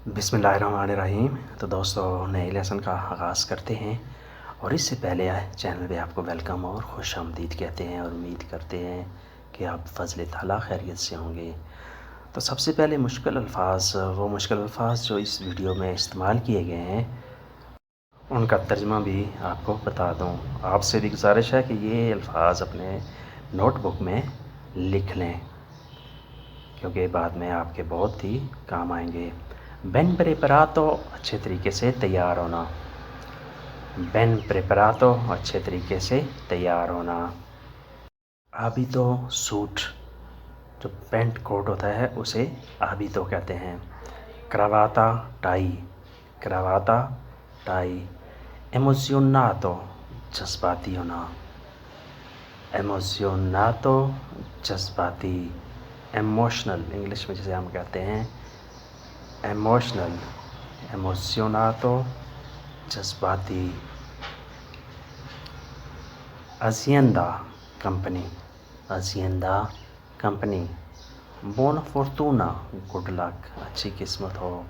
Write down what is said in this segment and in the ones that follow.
बिस्मिल्लाहिर्रहमानिर्रहीम। तो दोस्तों, नए लेसन का आगाज़ करते हैं और इससे पहले चैनल पे आपको वेलकम और खुशामदीद कहते हैं और उम्मीद करते हैं कि आप फ़ज़ल ताला खैरियत से होंगे। तो सबसे पहले मुश्किल अल्फ़ाज़ जो इस वीडियो में इस्तेमाल किए गए हैं उनका तर्जुमा भी आपको बता दूँ। आपसे भी गुज़ारिश है कि ये अल्फ़ाज़ अपने नोटबुक में लिख लें, क्योंकि बाद में आपके बहुत ही काम आएंगे। बेन प्रेपरातो, अच्छे तरीके से तैयार होना। बेन प्रेपरातो, अच्छे तरीके से तैयार होना। आबितो सूट, जो पेंट कोट होता है उसे आबितो कहते हैं। क्रावाता टाई, क्रावाता टाई। एमोज़ियोनातो, जज्बाती होना। एमोज़ियोनातो, जज्बाती। इमोशनल, इंग्लिश में जिसे हम कहते हैं इमोशनल, एमोज़ियोनातो, जज्बाती। अजिएंदा, कंपनी, अजिएंदा कंपनी। बोन फोर्टूना, गुड लक, अच्छी किस्मत हो।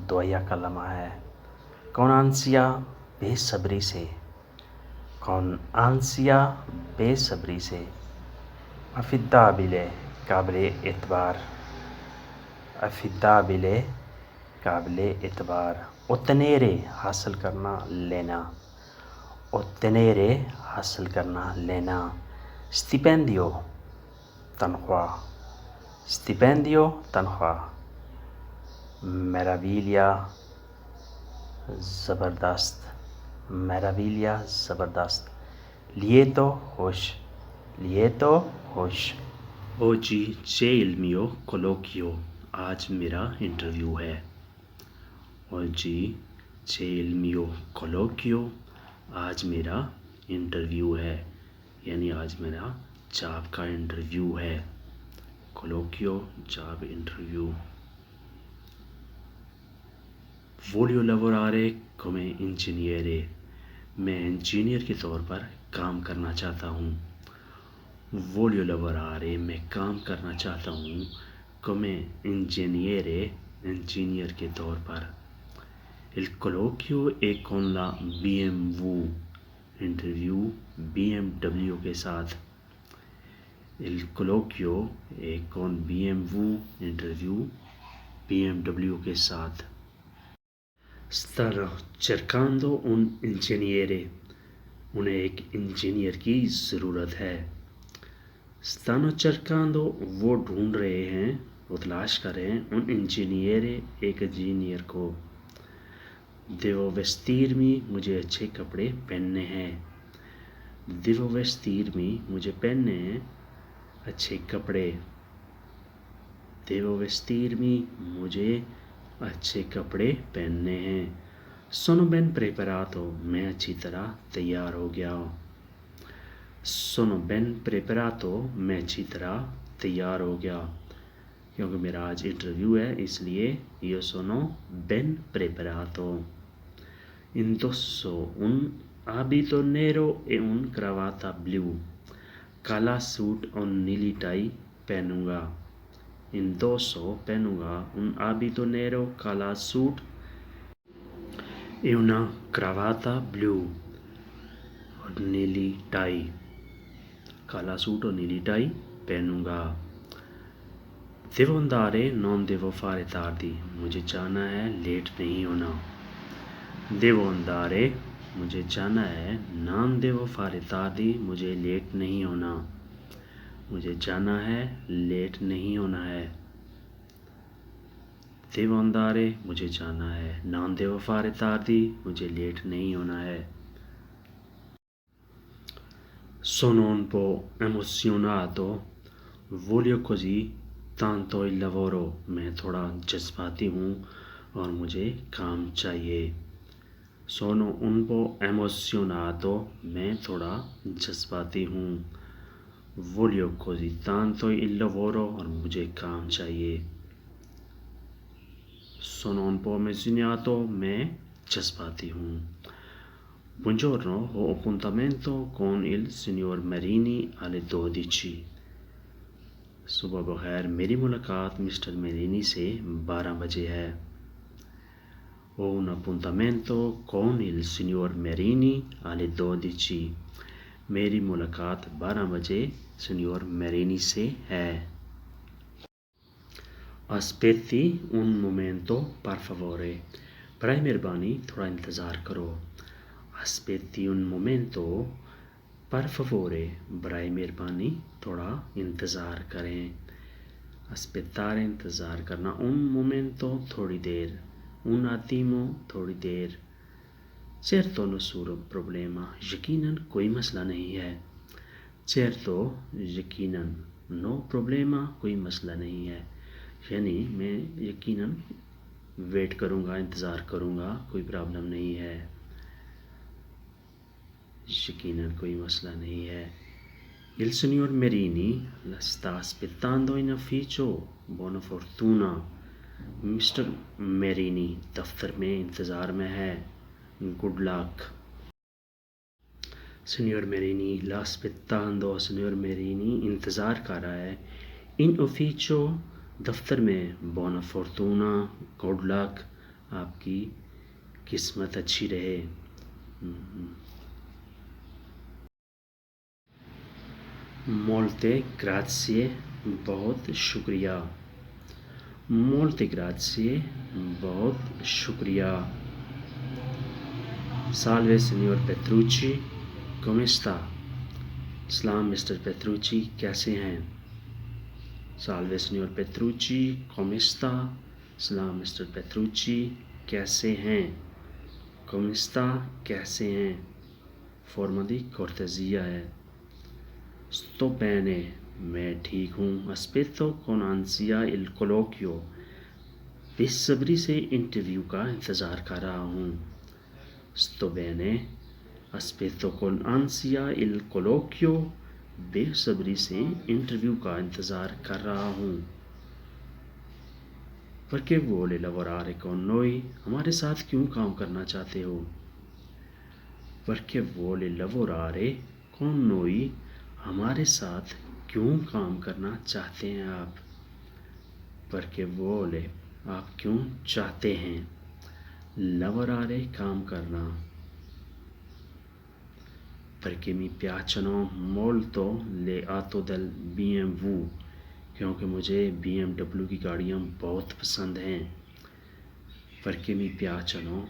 दुआया का लम्हा है। कौन आंसिया, बेसब्री से, कौन आंसिया, बेसब्री से। अफिदाबिले, काबिले एतबार, अफिदाबिले, काबिले एतबार। उतनेरे, हासिल करना, लेना, ottenere, हासिल करना, लेना। स्टिपेंडियो, तनख्वाह, स्टिपेंडियो, तनख्वाह। मेराविलिया, ज़बरदस्त, मेराविलिया, ज़बरदस्त। lieto, खुश, lieto, खुश। Oggi c'è il mio colloquio, आज मेरा इंटरव्यू है। Oggi c'è il mio colloquio, आज मेरा इंटरव्यू है, यानी आज मेरा जॉब का इंटरव्यू है। कोलोक्यो, जॉब इंटरव्यू। वोलियो लवोरारे come इंजीनियरे, मैं इंजीनियर के तौर पर काम करना चाहता हूँ। वोलियो लवोरारे, मैं काम करना चाहता हूँ। come इंजीनियरे, इंजीनियर के तौर पर। Il colloquio è con la BMW, interview BMW के साथ। Il colloquio è con BMW, interview BMW के साथ। Stanno cercando un ingegnere, उन्हें एक इंजीनियर की ज़रूरत है। Stanno cercando, वो ढूंढ रहे हैं, वो तलाश कर रहे हैं, उन इंजीनियरे, एक इंजीनियर को। Devo vestirmi, मुझे अच्छे कपड़े पहनने हैं। Devo vestirmi, मुझे पहनने हैं अच्छे कपड़े। Devo vestirmi, मुझे अच्छे कपड़े पहनने हैं। Sono ben preparato, मैं अच्छी तरह तैयार हो गया हूँ। Sono ben preparato, मैं अच्छी तरह तैयार हो गया, क्योंकि मेरा आज इंटरव्यू है, इसलिए io sono ben preparato। Indosso un abito nero e un cravatta blu, काला सूट और नीली टाई पहनूंगा। Indosso, पहनूंगा, un abito nero, काला suit, e una cravatta blu, और नीली टाई, काला सूट और नीली tie पहनूंगा। Devo andare, non devo fare tardi, मुझे जाना है, लेट नहीं होना। Devo andare, मुझे जाना है, non devo fare tardi, मुझे लेट नहीं होना। मुझे जाना है, लेट नहीं होना है। Devo andare, मुझे जाना है, non devo fare tardi, मुझे लेट नहीं होना है। Sono un po' emozionato, voglio così tanto il lavoro, मैं थोड़ा जज्बाती हूँ और मुझे काम चाहिए। Sono un po' emozionato, मैं थोड़ा जज्बाती हूँ। Voglio così tanto il lavoro, और मुझे काम चाहिए। Sono un po' emozionato, मैं जज्बाती हूँ। Buongiorno, ho appuntamento con il signor Marini alle 12. सुबह बखैर, मेरी मुलाकात मिस्टर मेरीनी से 12 बजे है। Ho un appuntamento con il signor Merini alle 12। मेरी मुलाकात 12 बजे सिनियर मेरीनी से है। Aspetti un momento per favore। बराए मेहरबानी थोड़ा इंतज़ार करो। Aspetti un momento per favore। बराए मेहरबानी थोड़ा इंतज़ार करें। Aspettare इंतज़ार करना। Un momento थोड़ी देर। Un attimo थोड़ी देर। Certo nessun problema। यकीनन कोई मसला नहीं है। Certo यकीनन। No problema कोई मसला नहीं है। यानी मैं यकीनन वेट करूँगा, इंतज़ार करूँगा, कोई प्रॉब्लम नहीं है। यकीनन कोई मसला नहीं है। Il signor Merini la sta aspettando in ufficio। Buona fortuna। Mister Merini दफ्तर में इंतज़ार में है। Good luck. सिनियर मेरीनी ला aspettando। सिनियर मेरीनी इंतज़ार कर रहा है। इन ufficio दफ्तर में। बोना फोर्टूना गुड लक, आपकी किस्मत अच्छी रहे। मोल्टे ग्राzie बहुत शुक्रिया। मोल्टे ग्राzie बहुत शुक्रिया। साल्वे सिनियर पेट्रुcci come sta। सलाम मिस्टर पेट्रुcci, कैसे हैं। साल्वे सिनियर पेट्रुcci come sta। सलाम मिस्टर पेट्रुcci, कैसे हैं। come sta कैसे हैं, फॉर्मा दी cortesia है। sto bene मैं ठीक हूँ। aspetto con ansia il colloquio। बेसब्री से इंटरव्यू का इंतज़ार कर रहा हूँ। sto bene aspetto con ansia il colloquio। बेसब्री से इंटरव्यू का इंतज़ार कर रहा हूँ। Perché vuole lavorare con noi। हमारे साथ क्यों काम करना चाहते हो। Perché vuole lavorare con noi। हमारे साथ क्यों काम करना चाहते हैं आप। Perché vuole आप क्यों चाहते हैं। lavorare काम करना। Perché mi piacciono molto le auto del BMW। क्योंकि मुझे BMW की गाड़ियाँ बहुत पसंद हैं। Perché mi piacciono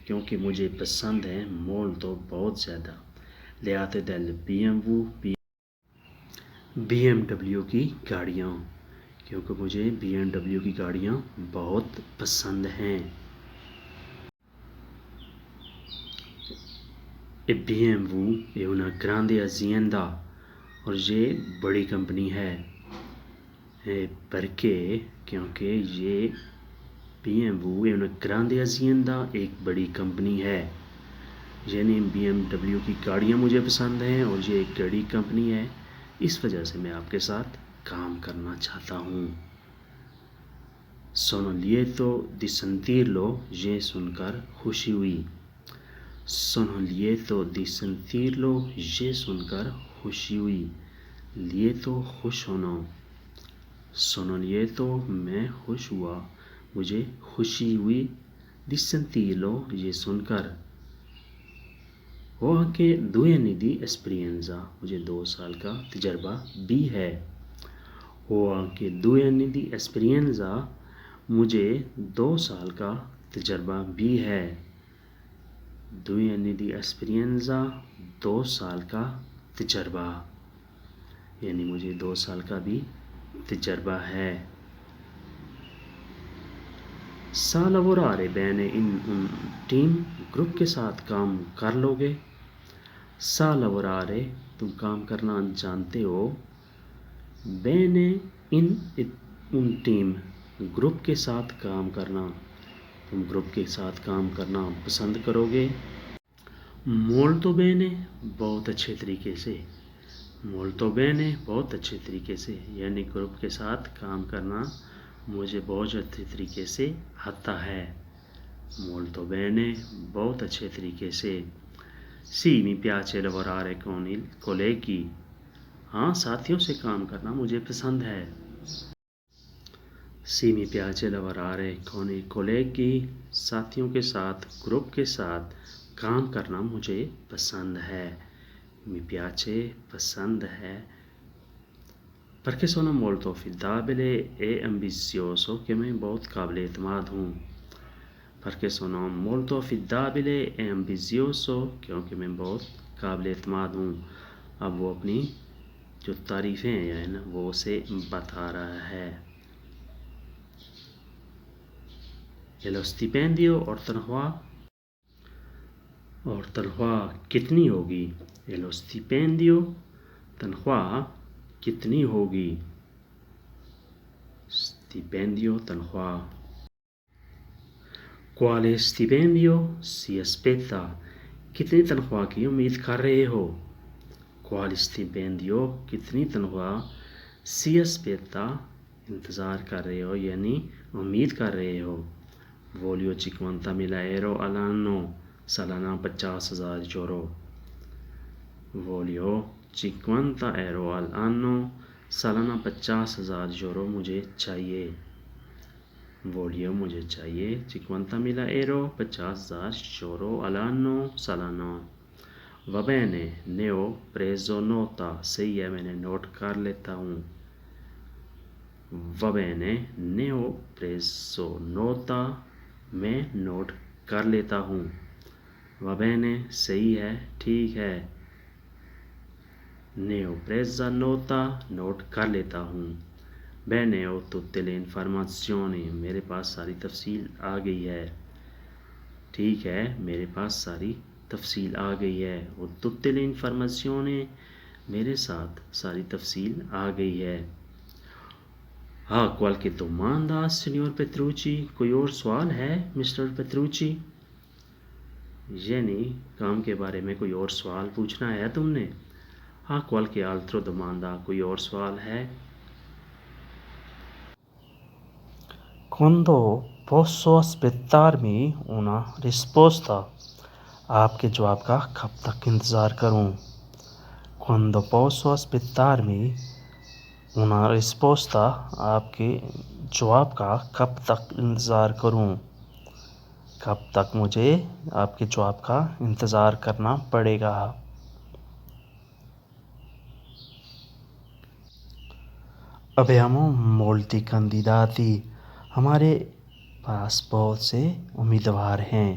क्योंकि मुझे पसंद है molto बहुत ज़्यादा। le auto del BMW की गाड़ियाँ, क्योंकि मुझे BMW की गाड़ियाँ बहुत पसंद हैं। E BMW è una grande azienda। और ये बड़ी कंपनी है। Perché क्योंकि ये BMW è una grande azienda एक बड़ी कंपनी है। यानी BMW की गाड़ियाँ मुझे पसंद हैं और ये एक बड़ी कंपनी है, इस वजह से मैं आपके साथ काम करना चाहता हूँ। Sono lieto di sentirlo। ये सुनकर खुशी हुई। Sono lieto di sentirlo। ये सुनकर खुशी हुई। lieto खुश होना। Sono lieto मैं खुश हुआ, मुझे खुशी हुई। di sentirlo ये सुनकर। हो anche 2 anni di esperienza। मुझे 2 साल का तजर्बा भी है। हो anche 2 anni di esperienza। मुझे 2 साल का तजर्बा भी है। 2 anni di esperienza 2 साल का तजर्बा, यानी मुझे 2 साल का भी तजर्बा है। सा lavorare bene in un team। Group के साथ काम कर लोगे। सा lavorare तुम काम करना जानते हो। bene in un team group के साथ काम करना, तुम ग्रुप के साथ काम करना पसंद करोगे। molto bene बहुत अच्छे तरीके से। molto bene बहुत अच्छे तरीके से, यानी ग्रुप के साथ काम करना मुझे बहुत अच्छे तरीके से आता है। molto bene बहुत अच्छे तरीके से। Sì mi piace lavorare con i colleghi। हाँ, साथियों से काम करना मुझे पसंद है। Sì, mi piace lavorare con i colleghi, साथियों के साथ, ग्रुप के साथ काम करना मुझे पसंद है। Mi piace पसंद है। Perché sono molto affidabile e ambizioso, कि मैं बहुत काबिल एतमाद हूँ। Perché sono molto affidabile e ambizioso, क्योंकि मैं बहुत काबिल एतमाद हूँ। अब वो अपनी जो तारीफ़ें हैं ना वो उसे बता रहा है। E lo stipendio और तनख्वाह कितनी होगी। E lo stipendio तनख्वाह कितनी होगी। Stipendio तनख्वाह। Quale stipendio si aspetta, कितनी तनख्वाह की उम्मीद कर रहे हो। Quale stipendio कितनी तनख्वाह, si aspetta इंतज़ार कर रहे हो यानी उम्मीद कर रहे हो। Voglio 50.000 euro all'anno, सालाना 50,000 यूरो। Voglio 50 euro all'anno, सालाना 50,000 यूरो मुझे चाहिए। Voglio मुझे चाहिए 50.000 euro, 50,000 यूरो all'anno, सालाना। Va bene, ne ho preso nota, सही है मैंने नोट कर लेता हूँ। Va bene, ne ho preso nota, मैं नोट कर लेता हूँ। Va bene, सही है, ठीक है। Ne ho presa nota, note कर लेता हूँ। Bene, ho tutte le informazioni, मेरे पास सारी तफसील आ गई है। ठीक है, मेरे पास सारी तफसील आ गई है। Ho tutte le informazioni, मेरे साथ सारी तफसील आ गई है। हाँ, qualche domanda, signor Petrucci, कोई और सवाल है मिस्टर पेत्रुची। यानी काम के बारे में कोई और सवाल पूछना है तुमने। हाँ, qualche altro domanda, कोई और सवाल है। Quando posso aspettarmi una risposta, आपके जवाब का कब तक इंतज़ार करूं। Quando posso aspettarmi una risposta, आपके जवाब का कब तक इंतज़ार करूं। कब तक मुझे आपके जवाब का इंतज़ार करना पड़ेगा। Abbiamo molti candidati, हमारे पास बहुत से उम्मीदवार हैं।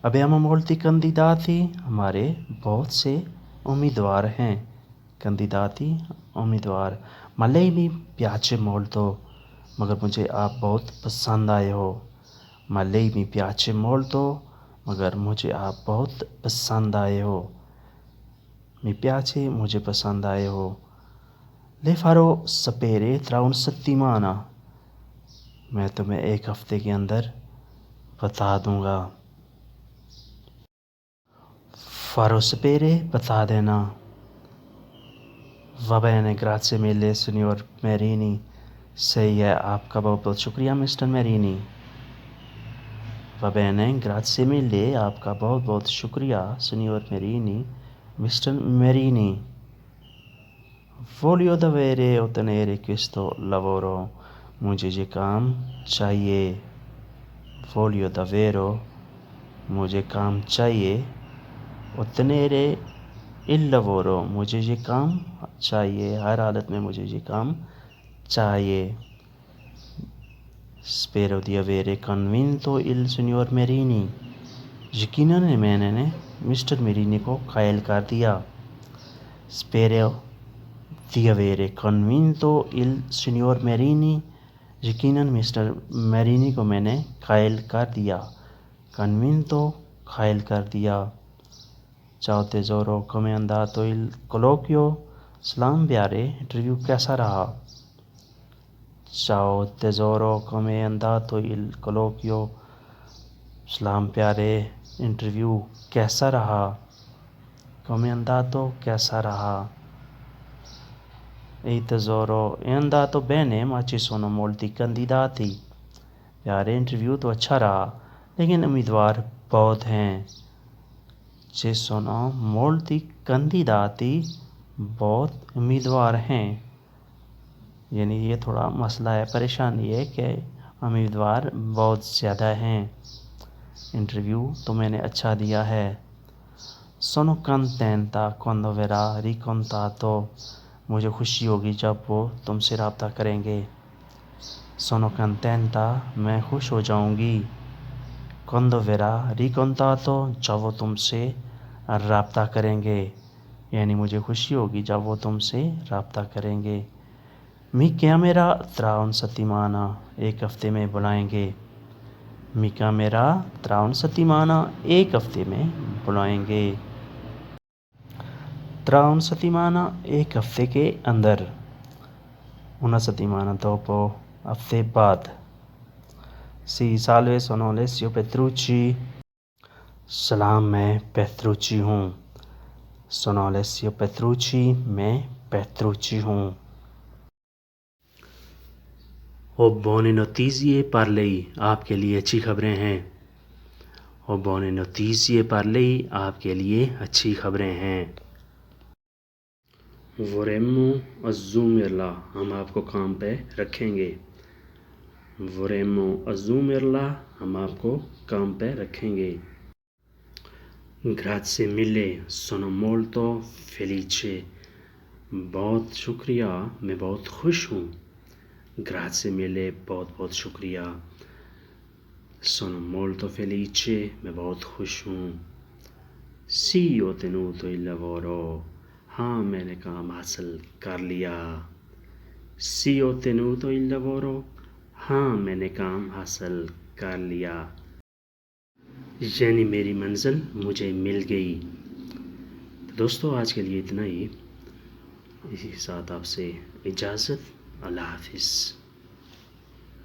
Abbiamo molti candidati, हमारे बहुत से उम्मीदवार हैं। Candidati उम्मीदवार। Ma lei mi piace molto, मगर मुझे आप बहुत पसंद आए हो। Ma lei mi piace molto, मगर मुझे आप बहुत पसंद आए हो। Mi piace मुझे पसंद आए हो। Le farò sapere tra una settimana, मैं तुम्हें एक हफ्ते के अंदर बता दूंगा। Farò sapere बता देना। Va bene, grazie mille signor Merini, सही है, आपका बहुत बहुत शुक्रिया mister मेरीनी। Va bene, grazie mille, आपका बहुत बहुत शुक्रिया signor Merini, mister Merini. Voglio davvero ottenere questo lavoro, मुझे ये काम चाहिए। Voglio davvero, मुझे काम चाहिए। Ottenere il lavoro, मुझे ये काम चाहिए, हर हालत में मुझे ये काम चाहिए। Spero di avere convinto il signor Merini, यकीनन मैंने मिस्टर मेरीनी को कायल कर दिया। Spero di avere convinto il signor Merini, यकीनन मिस्टर मेरीनी को मैंने कायल कर दिया। Convinto कायल कर दिया। Ciao tesoro, come è andato il colloquio? सलाम प्यारे, इंटरव्यू कैसा रहा। Ciao tesoro, come è andato il colloquio? सलाम प्यारे, इंटरव्यू कैसा रहा। Come è andato, कैसा रहा। Ehi tesoro, è andato bene ma ci sono molti candidati, प्यारे इंटरव्यू तो अच्छा रहा लेकिन उम्मीदवार बहुत हैं। Ci sono molti candidati, बहुत उम्मीदवार हैं। यानी ये थोड़ा मसला है, परेशानी है कि उम्मीदवार बहुत ज़्यादा हैं। इंटरव्यू तो मैंने अच्छा दिया है। सोनो contenta quando verrà ricontato, मुझे खुशी होगी जब वो तुमसे रब्ता करेंगे। सोनो contenta, मैं खुश हो जाऊंगी। quando verrà ricontato, जब वो तुमसे रब्ता करेंगे, यानी मुझे खुशी होगी जब वो तुमसे रब्ता करेंगे। मी chiamerà tra un settimana, एक हफ्ते में बुलाएंगे। मी chiamerà tra un settimana, एक हफ्ते में बुलाएंगे। tra un settimana, एक हफ्ते के अंदर। una settimana dopo, हफ्ते बाद। Sì, salve, sono Alessio Petrucci. सलाम, मैं पेत्रुcci हूँ। sono Alessio Petrucci, मैं पेत्रुcci हूँ। Ho buone notizie per lei, आपके लिए अच्छी खबरें हैं। Ho buone notizie per lei, आपके लिए अच्छी खबरें हैं। Vorremmo assumerla, हम आपको काम पे रखेंगे। Vorremmo assumerla, हम आपको काम पे रखेंगे। Grazie mille, sono molto felice, बहुत शुक्रिया, मैं बहुत खुश हूँ। Grazie mille, बहुत बहुत शुक्रिया। Sono molto felice, मैं बहुत खुश हूँ। Sì, ho ottenuto il lavoro, हाँ मैंने काम हासिल कर लिया। Sì, ho ottenuto il lavoro, हाँ मैंने काम हासिल कर लिया। यानी मेरी मंजिल मुझे मिल गई। तो दोस्तों आज के लिए इतना ही। इसी के साथ आपसे इजाज़त। अल्लाह हाफिज़।